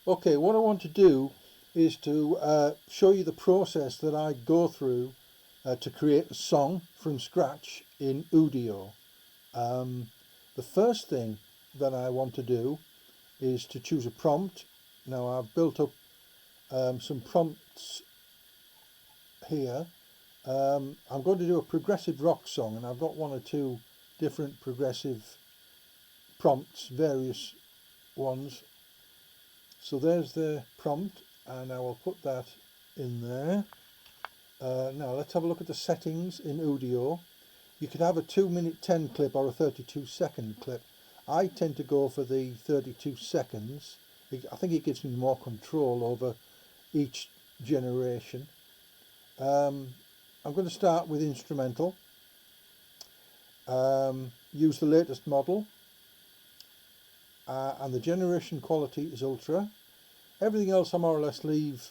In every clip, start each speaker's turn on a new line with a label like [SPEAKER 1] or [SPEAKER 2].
[SPEAKER 1] Okay, what I want to do is to show you the process that I go through to create a song from scratch in Udio. Um, the first thing that I want to do is to choose a prompt. Now I've built up some prompts here. I'm going to do a progressive rock song, and I've got one or two different progressive prompts, various ones. So there's the prompt, and I will put that in there. Now let's have a look at the settings in Udio. You could have a 2-minute 10 clip or a 32-second clip. I tend to go for the 32 seconds. I think it gives me more control over each generation. I'm going to start with instrumental. Use the latest model, and the generation quality is ultra. Everything else I more or less leave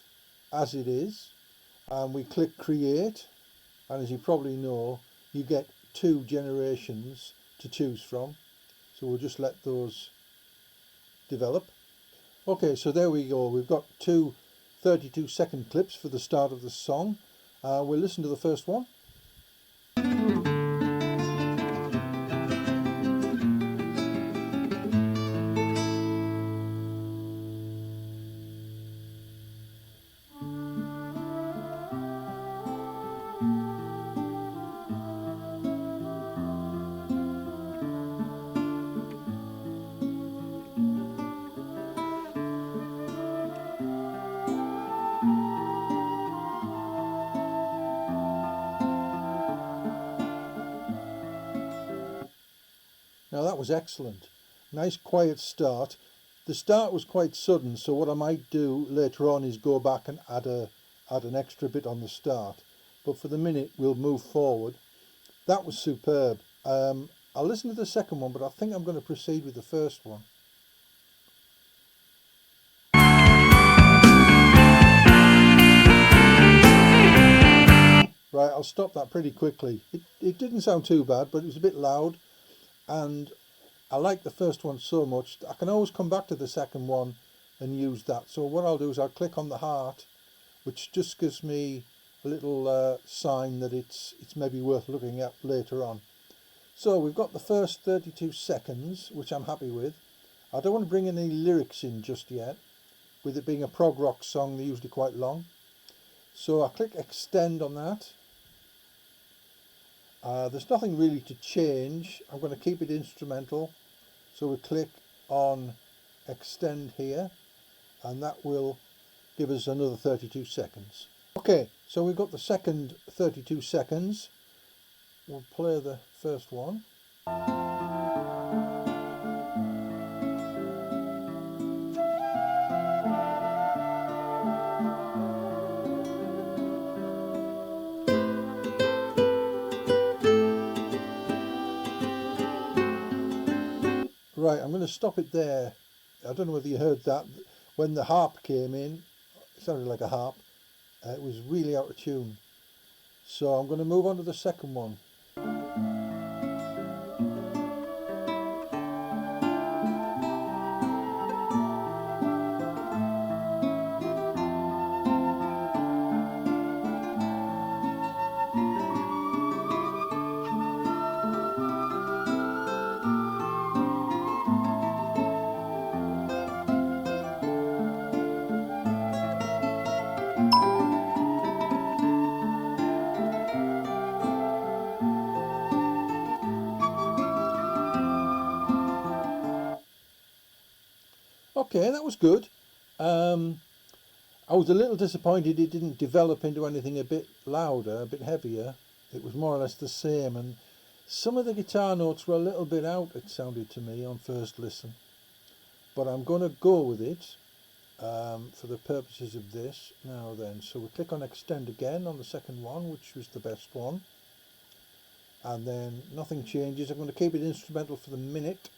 [SPEAKER 1] as it is, and we click create, and as you probably know, you get 2 generations to choose from, so we'll just let those develop. Okay, so there we go. We've got 2 32-second clips for the start of the song. We'll listen to the first one. Now that was excellent. Nice quiet start. The start was quite sudden, so what I might do later on is go back and add an extra bit on the start. But for the minute we'll move forward. That was superb. I'll listen to the second one, but I think I'm going to proceed with the first one. Right, I'll stop that pretty quickly. It didn't sound too bad, but it was a bit loud, and I like the first one so much. I can always come back to the second one and use that. So what I'll do is I'll click on the heart, which just gives me a little sign that it's maybe worth looking at later on. So we've got the first 32 seconds, which I'm happy with. I don't want to bring any lyrics in just yet. With it being a prog rock song, they're usually quite long. So I click extend on that. There's nothing really to change. I'm going to keep it instrumental. So we click on extend here, and that will give us another 32 seconds. Okay, so we've got the second 32 seconds. We'll play the first one. Right, I'm going to stop it there. I don't know whether you heard that. When the harp came in, it sounded like a harp. It was really out of tune. So I'm going to move on to the second one. Okay, that was good. I was a little disappointed it didn't develop into anything a bit louder, a bit heavier. It was more or less the same, and some of the guitar notes were a little bit out, it sounded to me on first listen. But I'm going to go with it for the purposes of this. Now then, so we click on extend again on the second one, which was the best one. And then nothing changes. I'm going to keep it instrumental for the minute.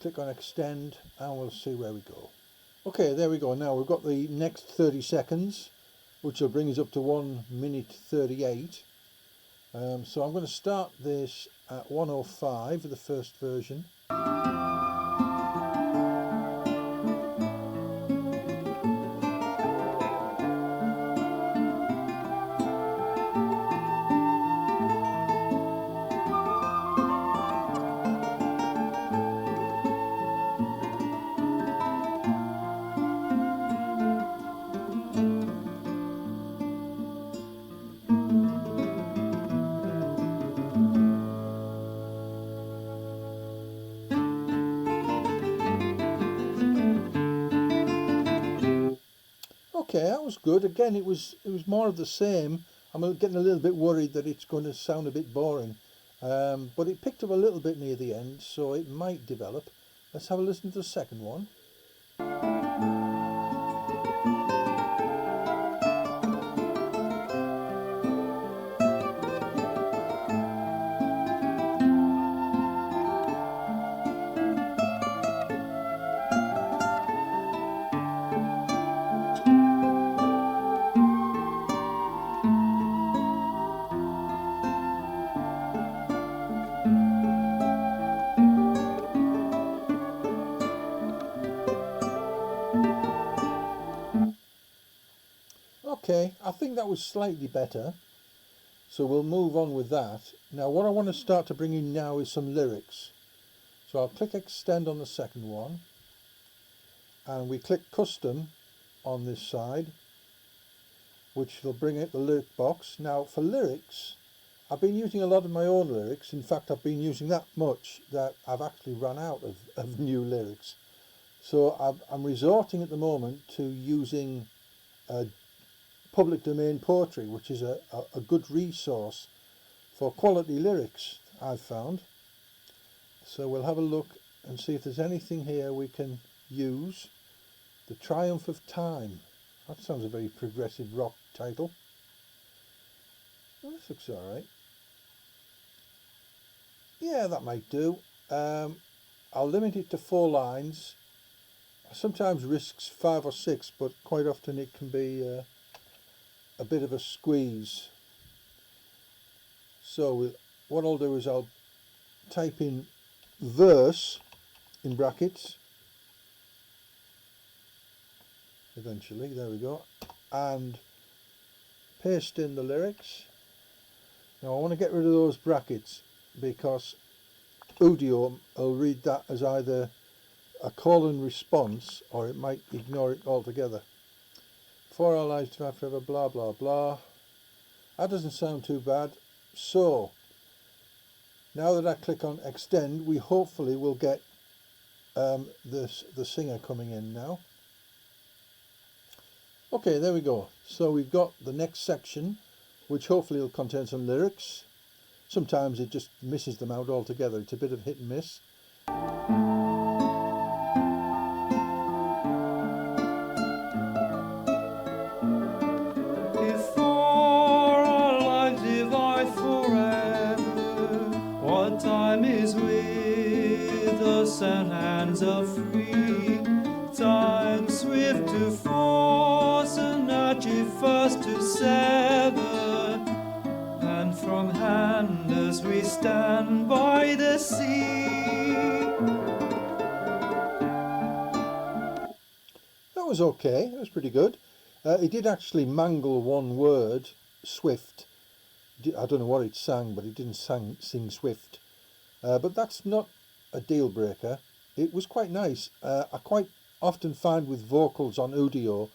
[SPEAKER 1] Click on extend and we'll see where we go. Okay, there we go. Now we've got the next 30 seconds, which will bring us up to 1 minute 38. So I'm going to start this at 105 for the first version. Okay, that was good. Again, it was more of the same. I'm getting a little bit worried that it's going to sound a bit boring, but it picked up a little bit near the end, so it might develop. Let's have a listen to the second one. Okay, I think that was slightly better, so we'll move on with that. Now what I want to start to bring in now is some lyrics. So I'll click extend on the second one, and we click custom on this side, which will bring up the lyric box. Now for lyrics, I've been using a lot of my own lyrics. In fact, I've been using that much that I've actually run out of new lyrics. So I'm resorting at the moment to using public domain poetry, which is a good resource for quality lyrics, I've found. So we'll have a look and see if there's anything here we can use. The Triumph of Time. That sounds a very progressive rock title. Well, this looks alright. Yeah, that might do. I'll limit it to 4 lines. Sometimes risks 5 or 6, but quite often it can be a bit of a squeeze. So what I'll do is I'll type in verse in brackets eventually, there we go, and paste in the lyrics. Now I want to get rid of those brackets because Udio will read that as either a call and response, or it might ignore it altogether. For our lives to have forever, blah blah blah. That doesn't sound too bad. So now that I click on extend, we hopefully will get the singer coming in now. Okay, there we go. So we've got the next section, which hopefully will contain some lyrics. Sometimes it just misses them out altogether. It's a bit of hit and miss.
[SPEAKER 2] Before our lives divide forever, what time is with us and hands are free. Time swift to force and archie fast to sever, and from hand as we stand by the sea.
[SPEAKER 1] That was okay. That was pretty good. It did actually mangle one word, swift. I don't know what it sang, but it didn't sing swift. But that's not a deal breaker. It was quite nice. I quite often find with vocals on Udio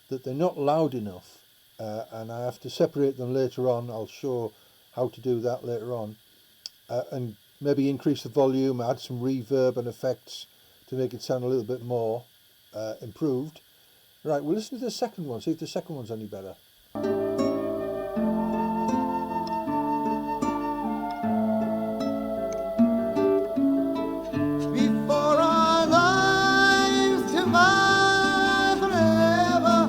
[SPEAKER 1] that they're not loud enough, and I have to separate them later on. I'll show how to do that later on, and maybe increase the volume, add some reverb and effects to make it sound a little bit more improved. Right, we'll listen to the second one, see if the second one's any better.
[SPEAKER 3] Before our lives divide forever,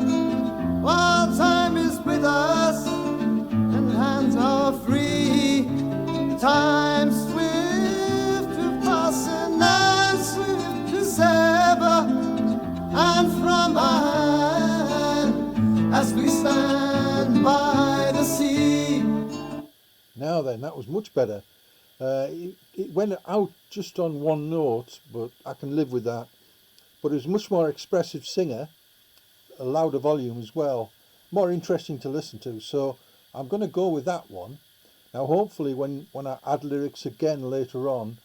[SPEAKER 3] while time is with us and hands are free, time swift to pass and swift to sever, and from our hand as we stand by the sea.
[SPEAKER 1] Now then, that was much better. It went out just on one note, but I can live with that. But it was a much more expressive singer, a louder volume as well, more interesting to listen to. So I'm going to go with that one. Now hopefully when I add lyrics again later on,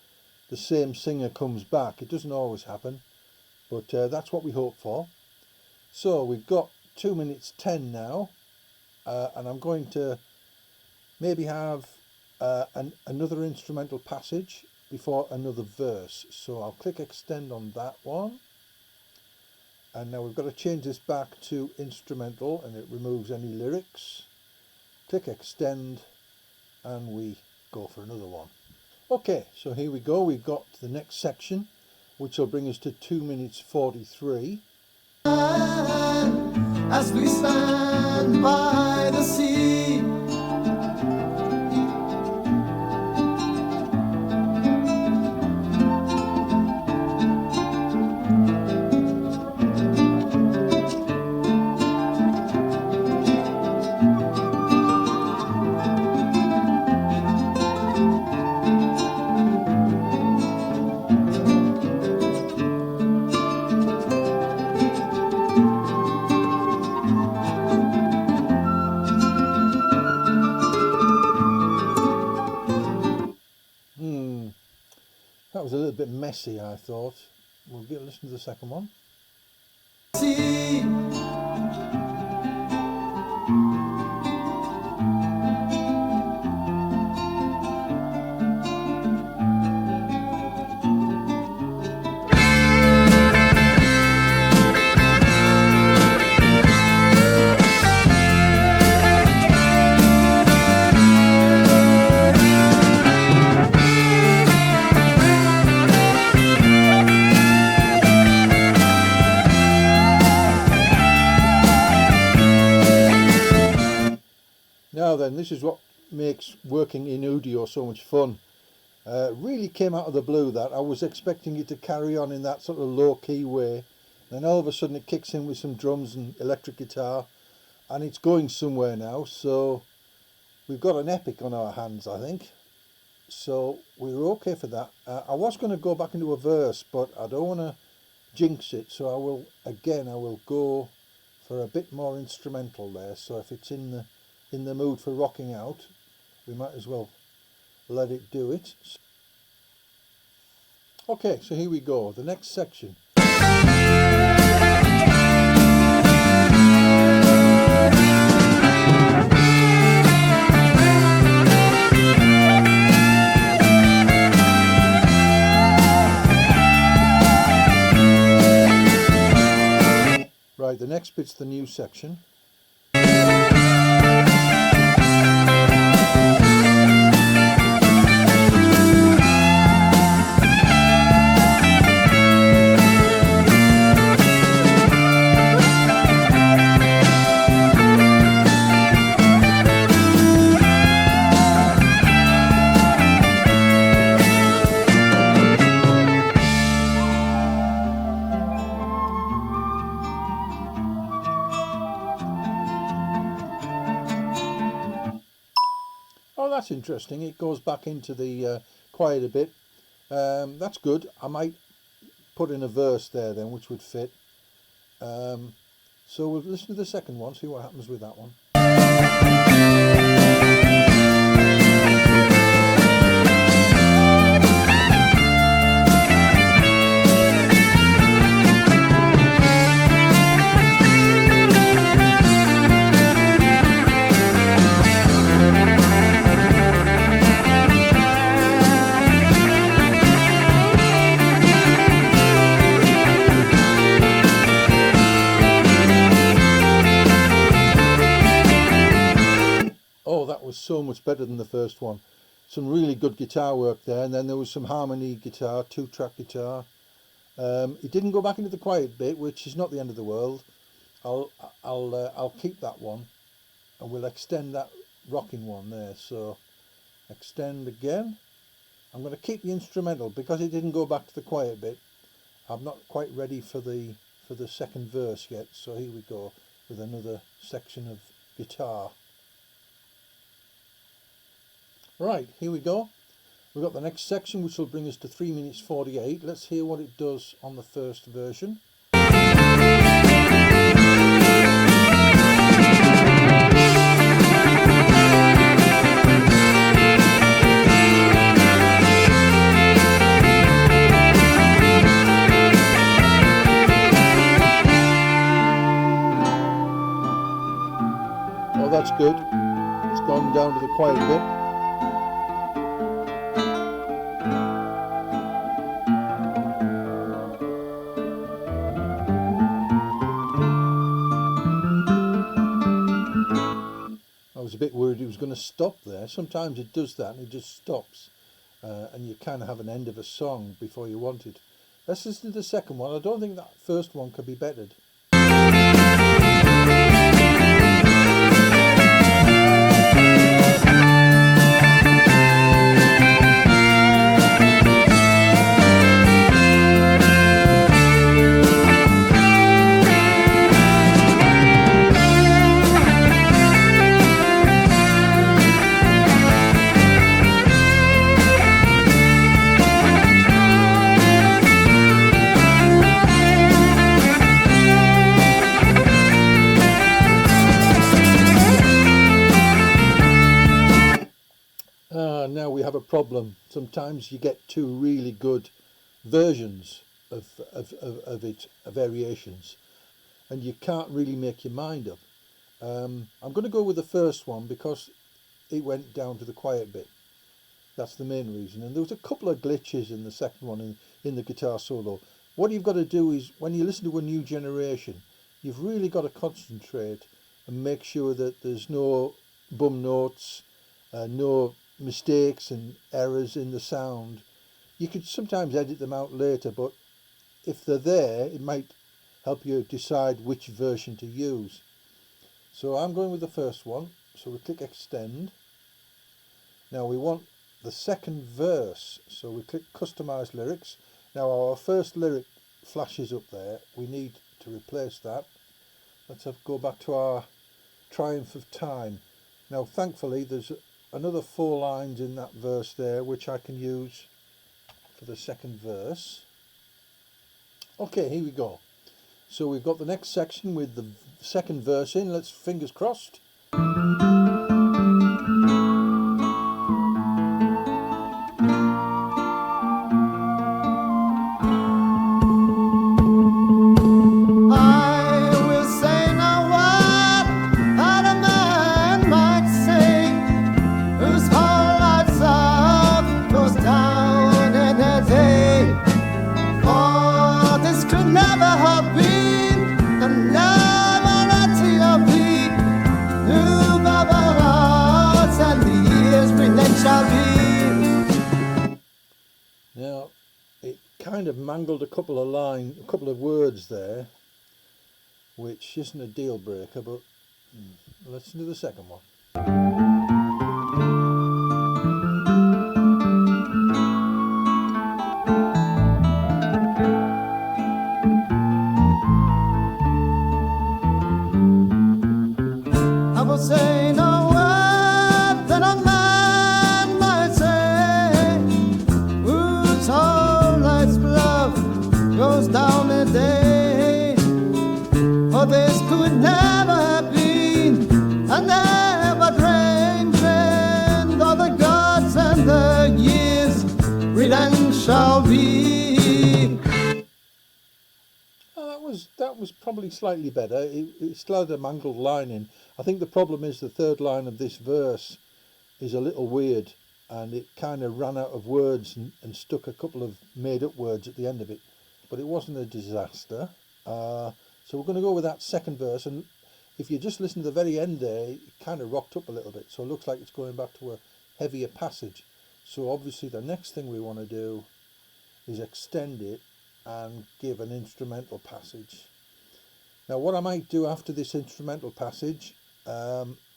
[SPEAKER 1] the same singer comes back. It doesn't always happen, but that's what we hope for. So we've got 2 minutes 10 now, and I'm going to maybe have another instrumental passage before another verse. So I'll click extend on that one, And now we've got to change this back to instrumental, and it removes any lyrics. Click extend, and we go for another one. Okay, so here we go. We've got the next section, which will bring us to 2 minutes 43.
[SPEAKER 3] As we stand by the sea,
[SPEAKER 1] That was a little bit messy, I thought. We'll listen to the second one.
[SPEAKER 3] sea.
[SPEAKER 1] Now then, this is what makes working in Udio so much fun. Really came out of the blue that. I was expecting it to carry on in that sort of low-key way. Then all of a sudden it kicks in with some drums and electric guitar, and it's going somewhere now. So we've got an epic on our hands, I think. So we're okay for that. I was going to go back into a verse, but I don't want to jinx it. So I will go for a bit more instrumental there. So if it's in the mood for rocking out, we might as well let it do it. Okay, so here we go, the next section. Right, the next bit's the new section. Oh, that's interesting. It goes back into the quiet a bit. That's good. I might put in a verse there then, which would fit. So we'll listen to the second one, see what happens with that one. Oh, that was so much better than the first one. Some really good guitar work there, and then there was some harmony guitar, 2-track guitar. It didn't go back into the quiet bit, which is not the end of the world. I'll keep that one, and we'll extend that rocking one there. So extend again. I'm going to keep the instrumental because it didn't go back to the quiet bit. I'm not quite ready for the second verse yet. So here we go with another section of guitar. Right, here we go. We've got the next section, which will bring us to 3 minutes 48. Let's hear what it does on the first version. Oh, that's good. It's gone down to the quiet bit. worried it was going to stop there. Sometimes it does that and it just stops, and you kind of have an end of a song before you want it. Let's listen to the second one. I don't think that first one could be bettered. Now we have a problem. Sometimes you get two really good versions of it, variations, and you can't really make your mind up. I'm going to go with the first one because it went down to the quiet bit. That's the main reason. And there was a couple of glitches in the second one in the guitar solo. What you've got to do is, when you listen to a new generation, you've really got to concentrate and make sure that there's no bum notes, no mistakes and errors in the sound. You could sometimes edit them out later, but if they're there, it might help you decide which version to use. So I'm going with the first one. So we click extend. Now we want the second verse, so we click customize lyrics. Now our first lyric flashes up there. We need to replace that. Let's go back to our Triumph of Time. Now thankfully there's another 4 lines in that verse there which I can use for the second verse. Okay, here we go. So we've got the next section with the second verse in. Let's fingers crossed. Now it kind of mangled a couple of words there, which isn't a deal breaker, but let's do the second one.
[SPEAKER 3] I will say no word that a man might say, whose whole life's bluff goes down a day. For this could never have been, and never dreamed of the gods and the years, redemption shall be.
[SPEAKER 1] That was probably slightly better. It still had a mangled line in. I think the problem is the third line of this verse is a little weird, and it kind of ran out of words and stuck a couple of made up words at the end of it. But it wasn't a disaster. So we're going to go with that second verse, and if you just listen to the very end there, it kind of rocked up a little bit, so it looks like it's going back to a heavier passage. So obviously the next thing we want to do is extend it and give an instrumental passage. Now what I might do after this instrumental passage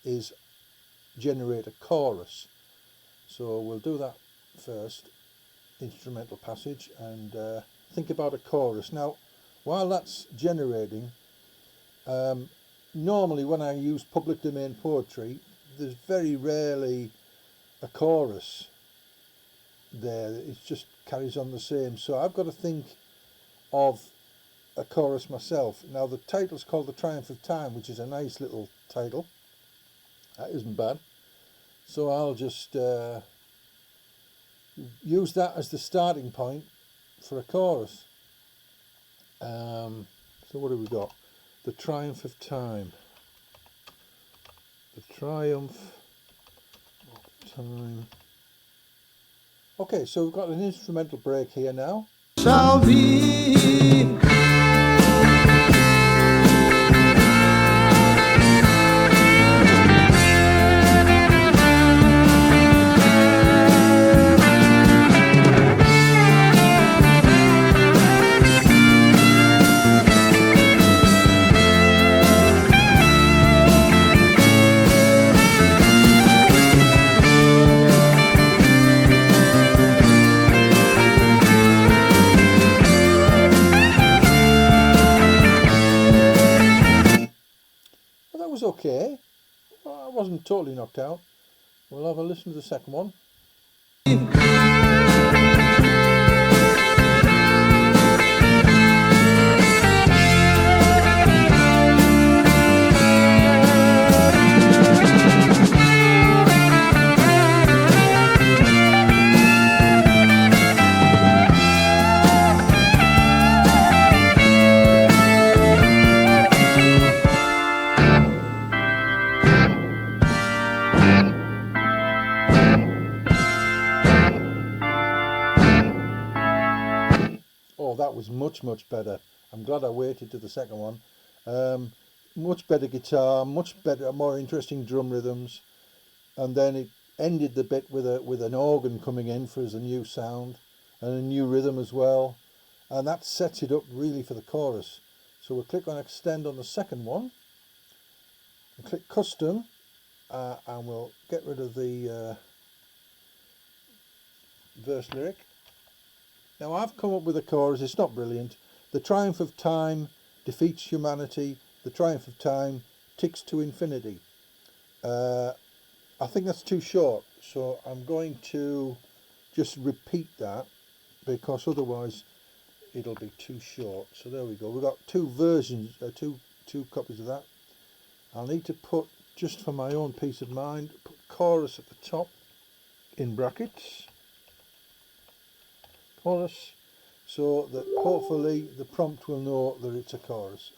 [SPEAKER 1] is generate a chorus. So we'll do that first, instrumental passage, and think about a chorus. Now while that's generating, normally when I use public domain poetry, there's very rarely a chorus there. It just carries on the same. So I've got to think of a chorus myself. Now the title's called The Triumph of Time, which is a nice little title. That isn't bad. So I'll just use that as the starting point for a chorus. So what have we got? The Triumph of Time. The Triumph of Time. Okay, so we've got an instrumental break here now.
[SPEAKER 3] Shall be.
[SPEAKER 1] wasn't totally knocked out. We'll have a listen to the second one. Oh, that was much better. I'm glad I waited to the second one. Much better guitar, much better, more interesting drum rhythms, and then it ended the bit with an organ coming in for as a new sound and a new rhythm as well, and that sets it up really for the chorus. So we'll click on extend on the second one, and click custom, and we'll get rid of the verse lyric. Now I've come up with a chorus, it's not brilliant. The triumph of time defeats humanity, the triumph of time ticks to infinity. I think that's too short, so I'm going to just repeat that because otherwise it'll be too short. So there we go, we've got two versions, two copies of that. I'll need to put, just for my own peace of mind, put chorus at the top in brackets. Chorus, so that hopefully the prompt will know that it's a chorus.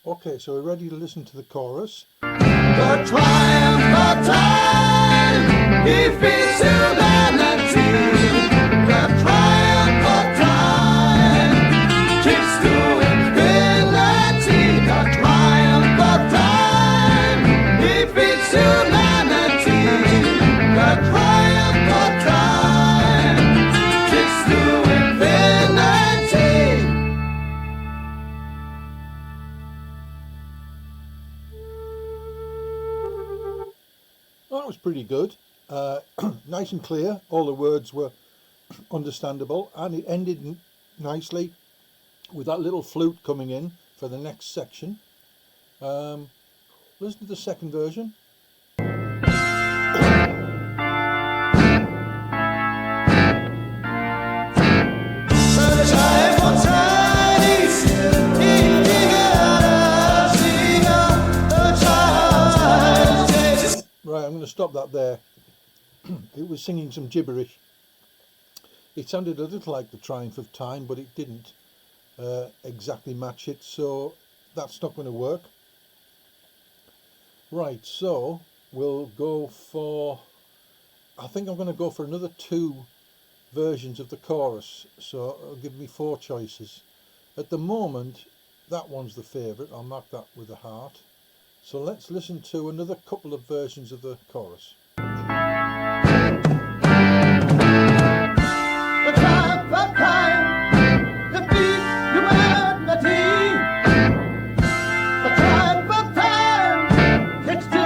[SPEAKER 1] Okay, so we're ready to listen to the chorus.
[SPEAKER 3] The triumph of time defeats humanity. The triumph of time kicks to infinity. The triumph of time defeats humanity. The triumph of time kicks to infinity.
[SPEAKER 1] Well, that was pretty good. Nice and clear. All the words were understandable, and it ended nicely with that little flute coming in for the next section. Listen to the second version. Right, I'm going to stop that there. It was singing some gibberish. It sounded a little like the triumph of time, but it didn't exactly match it, so that's not going to work. Right, so we'll go for, I think I'm going to go for another two versions of the chorus, so it'll give me four choices. At the moment, that one's the favourite. I'll mark that with a heart. So let's listen to another couple of versions of the chorus.
[SPEAKER 3] The triumph of time defeats humanity. The triumph of time kicks to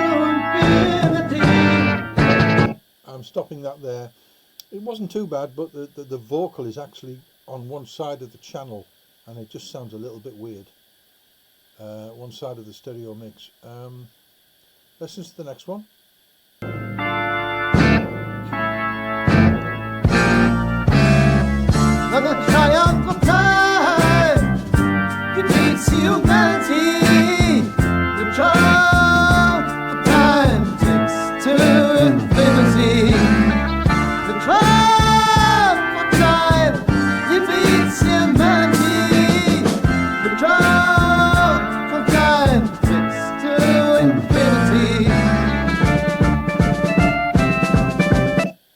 [SPEAKER 3] infinity.
[SPEAKER 1] I'm stopping that there. It wasn't too bad, but the vocal is actually on one side of the channel, and it just sounds a little bit weird. One side of the stereo mix. Let's listen to the next one.
[SPEAKER 3] The triumph of time defeats humanity. The triumph of time takes to infinity. The triumph of time defeats humanity. The triumph of time takes to infinity.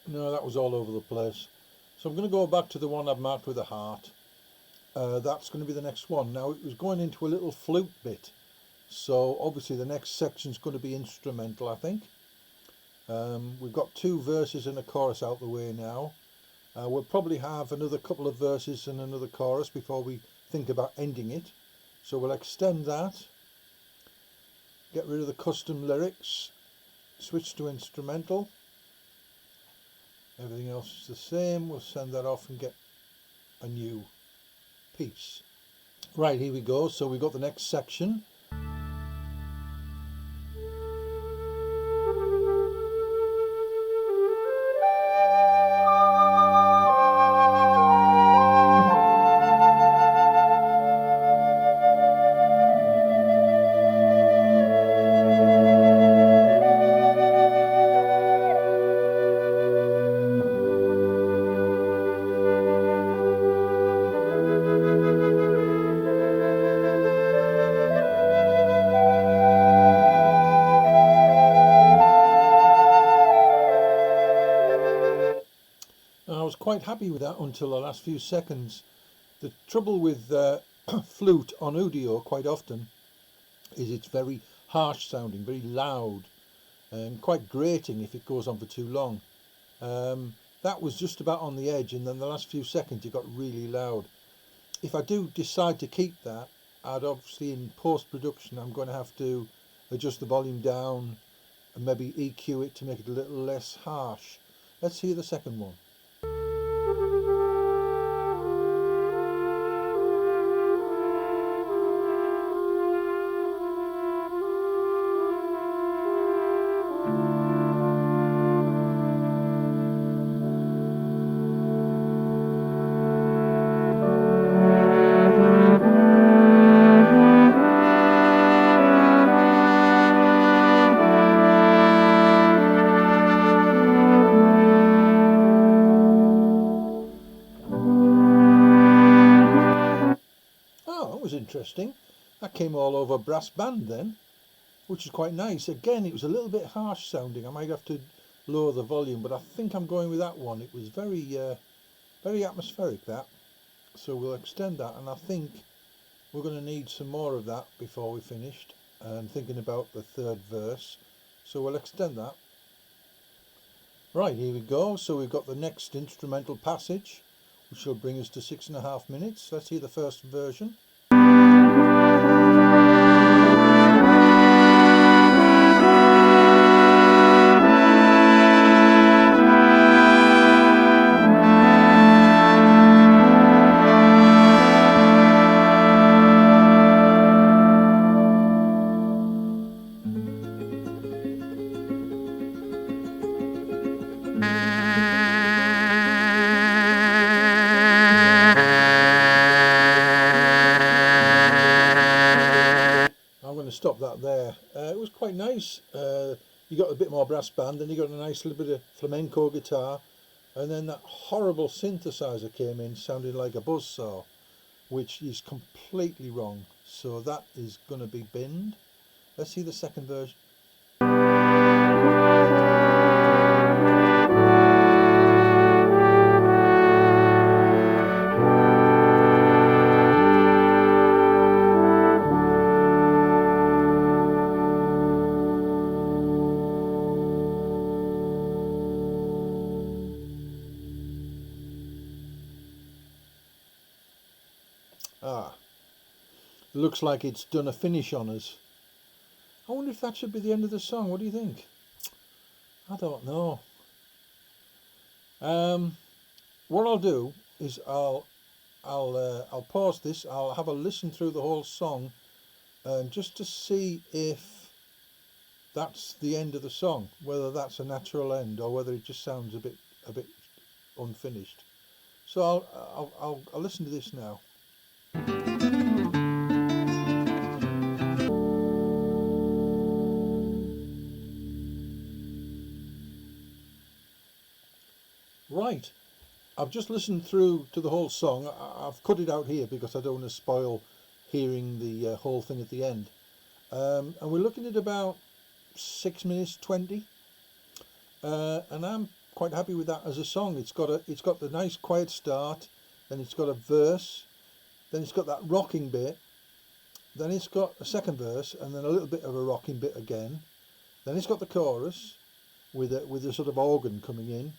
[SPEAKER 1] No, that was all over the place. So I'm going to go back to the one I've marked with a heart. That's going to be the next one. Now it was going into a little flute bit, so obviously the next section is going to be instrumental, I think. We've got two verses and a chorus out the way now. We'll probably have another couple of verses and another chorus before we think about ending it. So we'll extend that, get rid of the custom lyrics, switch to instrumental. Everything else is the same. We'll send that off and get a new piece. Right, here we go. So we've got the next section. And I was quite happy with that until the last few seconds. The trouble with flute on Udio quite often is it's very harsh sounding, very loud, and quite grating if it goes on for too long. That was just about on the edge, and then the last few seconds it got really loud. If I do decide to keep that, I'd obviously in post-production I'm going to have to adjust the volume down and maybe EQ it to make it a little less harsh. Let's hear the second one. Oh, that was interesting. That came all over brass band then, which is quite nice. Again, it was a little bit harsh sounding. I might have to lower the volume, but I think I'm going with that one. It was very atmospheric, that. So we'll extend that, and I think we're going to need some more of that before we're finished. And thinking about the third verse, so we'll extend that. Right, here we go. So we've got the next instrumental passage, which will bring us to 6.5 minutes. Let's hear the first version. Stop that there. It was quite nice. You got a bit more brass band, then you got a nice little bit of flamenco guitar, and then that horrible synthesizer came in sounding like a buzzsaw, which is completely wrong. So that is going to be binned. Let's see the second version. Looks like it's done a finish on us. I wonder if that should be the end of the song. What do you think? I don't know. What I'll do is I'll pause this. I'll have a listen through the whole song, just to see if that's the end of the song, whether that's a natural end or whether it just sounds a bit unfinished. So I'll listen to this now. Right, I've just listened through to the whole song. I've cut it out here because I don't want to spoil hearing the whole thing at the end. And we're looking at about 6 minutes 20, and I'm quite happy with that as a song. It's got the nice quiet start, then it's got a verse, then it's got that rocking bit, then it's got a second verse, and then a little bit of a rocking bit again. Then it's got the chorus with a sort of organ coming in.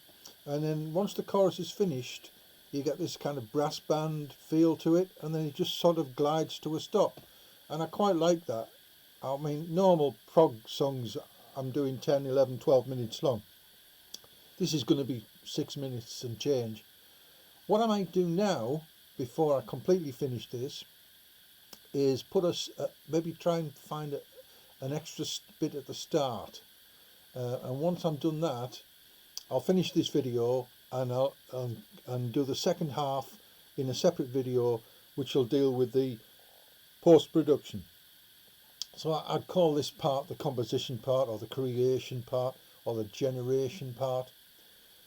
[SPEAKER 1] And then once the chorus is finished, you get this kind of brass band feel to it, and then it just sort of glides to a stop. And I quite like that. I mean, normal prog songs, I'm doing 10, 11, 12 minutes long. This is going to be 6 minutes and change. What I might do now, before I completely finish this, is put us, maybe try and find an extra bit at the start. And once I'm done that, I'll finish this video and I'll do the second half in a separate video, which will deal with the post-production. So I'd call this part the composition part, or the creation part, or the generation part.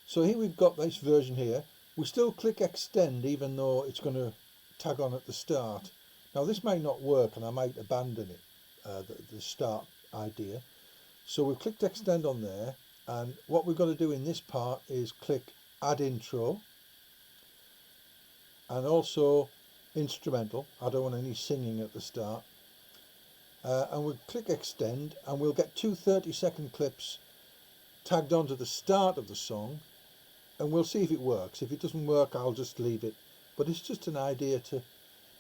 [SPEAKER 1] So here we've got this version here. We still click extend even though it's going to tag on at the start. Now this might not work and I might abandon it, the start idea. So we've clicked extend on there. And what we've got to do in this part is click add intro, and also instrumental. I don't want any singing at the start. And we'll click extend, and we'll get two 30-second clips tagged onto the start of the song, and we'll see if it works. If it doesn't work, I'll just leave it. But it's just an idea to,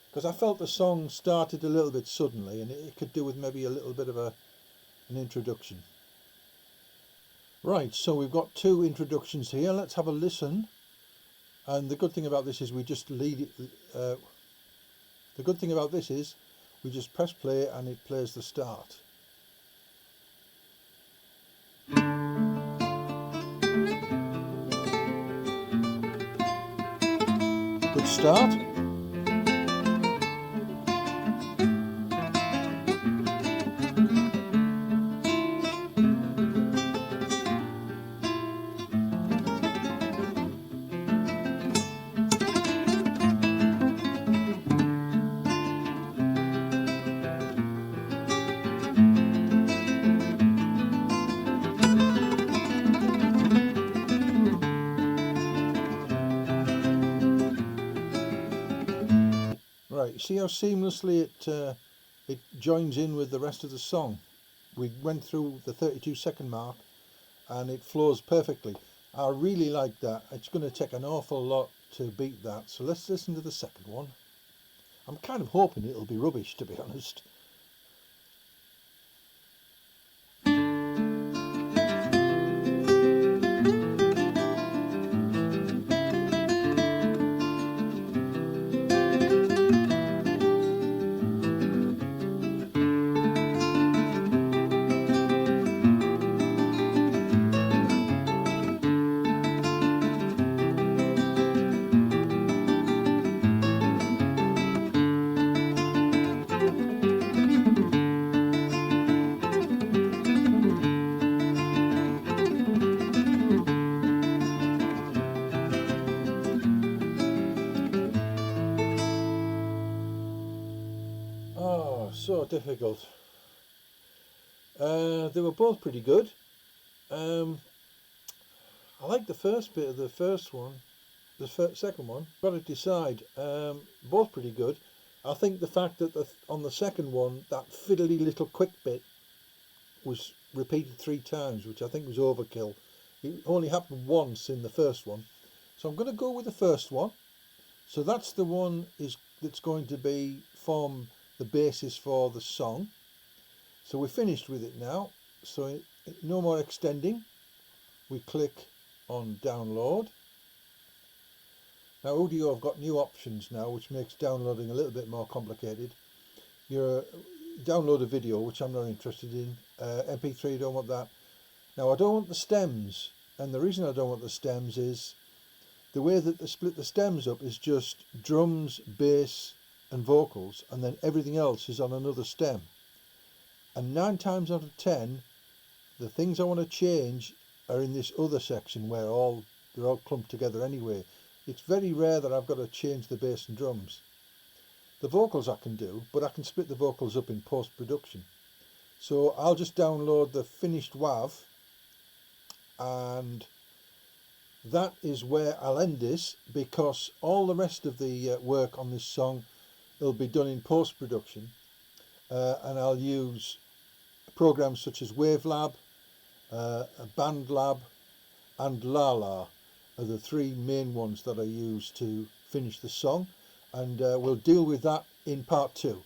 [SPEAKER 1] because I felt the song started a little bit suddenly, and it could do with maybe a little bit of an introduction. Right, so we've got two introductions here. Let's have a listen. And the good thing about this is we just lead it. The good thing about this is we just press play and it plays the start. Good start. Right, see how seamlessly it joins in with the rest of the song. We went through the 32-second mark and it flows perfectly. I really like that. It's going to take an awful lot to beat that. So let's listen to the second one. I'm kind of hoping it'll be rubbish, to be honest. Oh, so difficult. They were both pretty good. I like the first bit of the first one. The second one, got to decide. Both pretty good. I think the fact that on the second one, that fiddly little quick bit was repeated 3 times, which I think was overkill. It only happened once in the first one. So I'm going to go with the first one. So that's the one that's going to form the basis for the song. So we're finished with it now. So no more extending. We click on download. Now Udio have got new options now, which makes downloading a little bit more complicated. You download a video, which I'm not interested in. MP3, don't want that. Now I don't want the stems, and the reason I don't want the stems is the way that they split the stems up is just drums, bass and vocals, and then everything else is on another stem. And 9 times out of 10, the things I want to change are in this other section where they're all clumped together anyway. It's very rare that I've got to change the bass and drums. The vocals I can do, but I can split the vocals up in post-production. So I'll just download the finished WAV, and that is where I'll end this, because all the rest of the work on this song will be done in post-production, and I'll use programs such as Wavelab, BandLab and Lala are the 3 main ones that I use to finish the song, and we'll deal with that in part 2.